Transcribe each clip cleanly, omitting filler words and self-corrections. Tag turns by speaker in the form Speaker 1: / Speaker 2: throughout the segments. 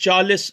Speaker 1: 40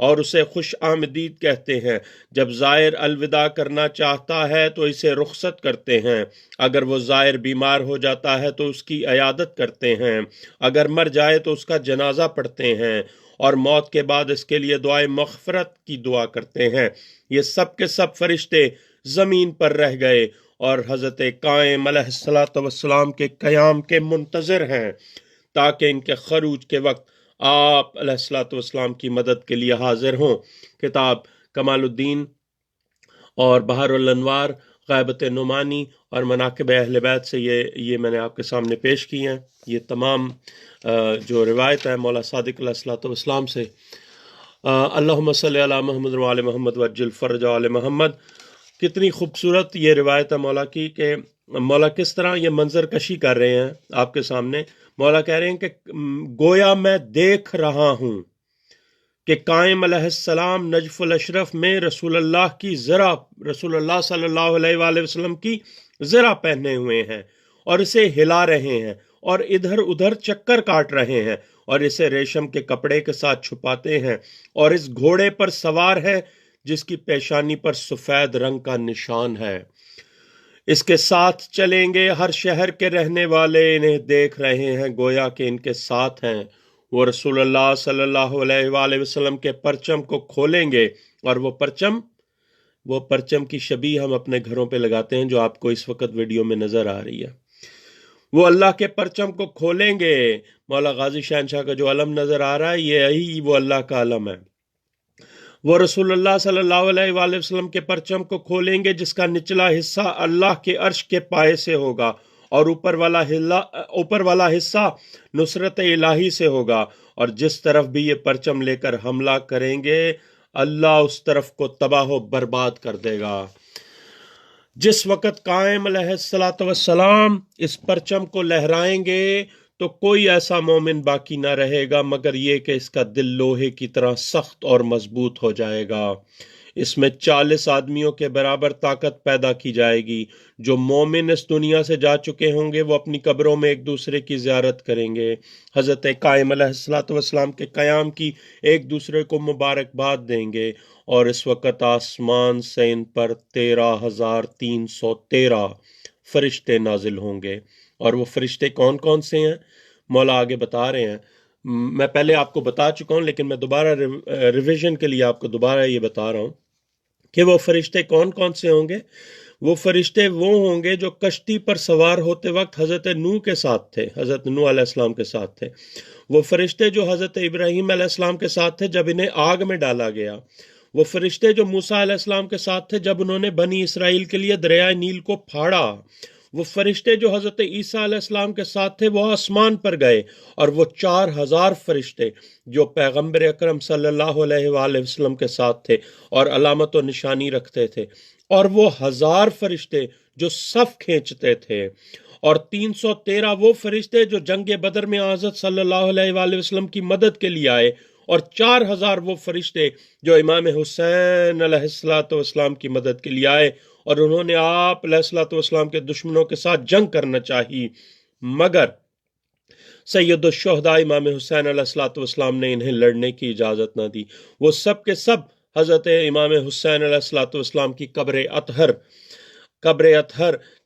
Speaker 1: اور اسے خوش آمدید کہتے ہیں۔ جب زائر الوداع کرنا چاہتا ہے تو اسے رخصت کرتے ہیں، اگر وہ زائر بیمار ہو جاتا ہے تو اس کی عیادت کرتے ہیں، اگر مر جائے تو اس کا جنازہ پڑھتے ہیں، اور موت کے بعد اس کے لیے دعائے مغفرت کی دعا کرتے ہیں۔ یہ سب کے سب فرشتے زمین پر رہ گئے اور حضرت قائم علیہ السلام کے قیام کے منتظر ہیں تاکہ ان کے خروج کے وقت آپ علیہ السلام کی مدد کے لیے حاضر ہوں۔ کتاب کمال الدین اور بحر الانوار، غیبت نعمانی اور مناقب اہل بیت سے یہ میں نے آپ کے سامنے پیش کی ہیں۔ یہ تمام جو روایت ہے مولا صادق علیہ السلام سے۔ اللہم صلی علی محمد وعلی محمد وعجل فرج علی محمد۔ کتنی خوبصورت یہ روایت ہے مولا کی کہ مولا کس طرح یہ منظر کشی کر رہے ہیں آپ کے سامنے۔ مولا کہہ رہے ہیں کہ گویا میں دیکھ رہا ہوں کہ قائم علیہ السلام نجف الاشرف میں رسول اللہ صلی اللہ علیہ وآلہ وسلم کی زرہ پہنے ہوئے ہیں اور اسے ہلا رہے ہیں اور ادھر ادھر چکر کاٹ رہے ہیں اور اسے ریشم کے کپڑے کے ساتھ چھپاتے ہیں، اور اس گھوڑے پر سوار ہے جس کی پیشانی پر سفید رنگ کا نشان ہے۔ اس کے ساتھ چلیں گے، ہر شہر کے رہنے والے انہیں دیکھ رہے ہیں گویا کہ ان کے ساتھ ہیں۔ وہ رسول اللہ صلی اللہ علیہ وآلہ وسلم کے پرچم کو کھولیں گے، اور وہ پرچم کی شبیہ ہم اپنے گھروں پہ لگاتے ہیں جو آپ کو اس وقت ویڈیو میں نظر آ رہی ہے۔ وہ اللہ کے پرچم کو کھولیں گے۔ مولا غازی شہنشاہ کا جو علم نظر آ رہا ہے یہی وہ اللہ کا علم ہے۔ وہ رسول اللہ صلی اللہ علیہ وآلہ وسلم کے پرچم کو کھولیں گے جس کا نچلا حصہ اللہ کے عرش کے پائے سے ہوگا اور اوپر والا حصہ نصرت الہی سے ہوگا، اور جس طرف بھی یہ پرچم لے کر حملہ کریں گے اللہ اس طرف کو تباہ و برباد کر دے گا۔ جس وقت قائم علیہ السلام اس پرچم کو لہرائیں گے تو کوئی ایسا مومن باقی نہ رہے گا مگر یہ کہ اس کا دل لوہے کی طرح سخت اور مضبوط ہو جائے گا۔ اس میں 40 آدمیوں کے برابر طاقت پیدا کی جائے گی۔ جو مومن اس دنیا سے جا چکے ہوں گے وہ اپنی قبروں میں ایک دوسرے کی زیارت کریں گے، حضرت قائم علیہ السلام کے قیام کی ایک دوسرے کو مبارکباد دیں گے، اور اس وقت آسمان سے ان پر 13,313 فرشتے نازل ہوں گے۔ اور وہ فرشتے کون کون سے ہیں مولا آگے بتا رہے ہیں۔ میں پہلے آپ کو بتا چکا ہوں لیکن میں دوبارہ ریویژن کے لیے آپ کو دوبارہ یہ بتا رہا ہوں کہ وہ فرشتے کون کون سے ہوں گے۔ وہ فرشتے وہ ہوں گے جو کشتی پر سوار ہوتے وقت حضرت نوح کے ساتھ تھے، حضرت نوح علیہ السلام کے ساتھ تھے۔ وہ فرشتے جو حضرت ابراہیم علیہ السلام کے ساتھ تھے جب انہیں آگ میں ڈالا گیا۔ وہ فرشتے جو موسیٰ علیہ السلام کے ساتھ تھے جب انہوں نے بنی اسرائیل کے لیے دریائے نیل کو پھاڑا۔ وہ فرشتے جو حضرت عیسیٰ علیہ السلام کے ساتھ تھے وہ آسمان پر گئے، اور وہ 4,000 فرشتے جو پیغمبر اکرم صلی اللہ علیہ وآلہ وسلم کے ساتھ تھے اور علامت و نشانی رکھتے تھے، اور وہ 1000 فرشتے جو صف کھینچتے تھے، اور 313 وہ فرشتے جو جنگ بدر میں حضرت صلی اللہ علیہ وآلہ وسلم کی مدد کے لیے آئے، اور 4000 وہ فرشتے جو امام حسین علیہ السلام کی مدد کے لیے آئے، اور انہوں نے آپ علیہ السلام کے دشمنوں کے ساتھ جنگ کرنا چاہی، مگر سید الشہداء امام حسین علیہ السلام نے انہیں لڑنے کی اجازت نہ دی۔ وہ سب کے سب حضرت امام حسین علیہ السلام کی قبر اطہر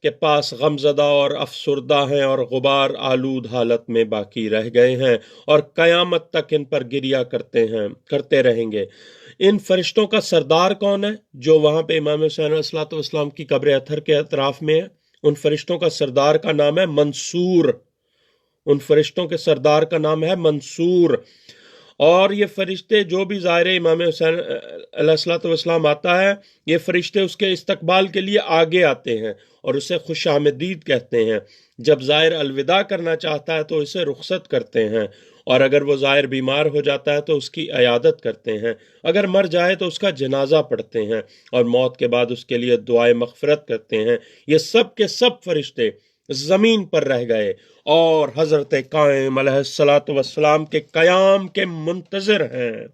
Speaker 1: کے پاس غمزدہ اور افسردہ ہیں اور غبار آلود حالت میں باقی رہ گئے ہیں، اور قیامت تک ان پر گریہ کرتے رہیں گے۔ ان فرشتوں کا سردار کون ہے جو وہاں پہ امام حسین علیہ السلام کی قبر اطہر کے اطراف میں ہے؟ ان فرشتوں کا سردار کا نام ہے منصور۔ ان فرشتوں کے سردار کا نام ہے منصور۔ اور یہ فرشتے جو بھی زائر امام حسین علیہ السلام آتا ہے، یہ فرشتے اس کے استقبال کے لیے آگے آتے ہیں اور اسے خوش آمدید کہتے ہیں۔ جب زائر الوداع کرنا چاہتا ہے تو اسے رخصت کرتے ہیں، اور اگر وہ زائر بیمار ہو جاتا ہے تو اس کی عیادت کرتے ہیں، اگر مر جائے تو اس کا جنازہ پڑھتے ہیں، اور موت کے بعد اس کے لیے دعائے مغفرت کرتے ہیں۔ یہ سب کے سب فرشتے زمین پر رہ گئے اور حضرت قائم علیہ السلام کے قیام کے منتظر ہیں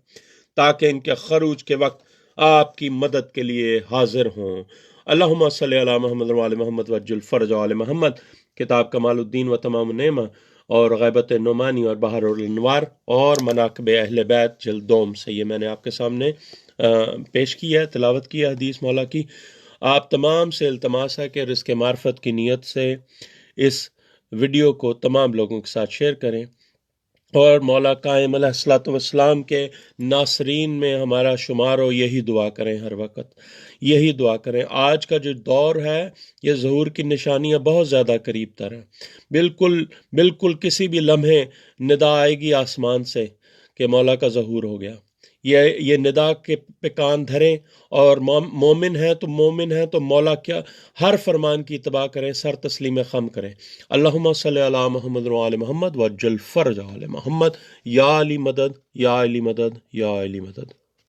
Speaker 1: تاکہ ان کے خروج کے وقت آپ کی مدد کے لیے حاضر ہوں۔ اللہم صلی علی محمد وعلی محمد وعجل فرج علی محمد۔ کتاب کمال الدین و تمام النعمہ اور غیبت نعمانی اور بحر الانوار اور مناقب اہل بیت جلد دوم سے یہ میں نے آپ کے سامنے پیش کیا ہے، تلاوت کیا حدیث مولا کی۔ آپ تمام سے التماس ہے کہ رزق معرفت کی نیت سے اس ویڈیو کو تمام لوگوں کے ساتھ شیئر کریں، اور مولا قائم علیہ الصلوۃ والسلام کے ناصرین میں ہمارا شمار ہو، یہی دعا کریں ہر وقت، یہی دعا کریں۔ آج کا جو دور ہے یہ ظہور کی نشانیاں بہت زیادہ قریب تر ہیں، بالکل کسی بھی لمحے ندا آئے گی آسمان سے کہ مولا کا ظہور ہو گیا۔ یہ ندا کے پہ کان دھریں، اور مومن ہیں تو مولا کیا ہر فرمان کی اتباع کریں، سر تسلیم خم کریں۔ اللہم صلی علی محمد و آل محمد وعجل فرج آل محمد۔ یا علی مدد، یا علی مدد، یا علی مدد۔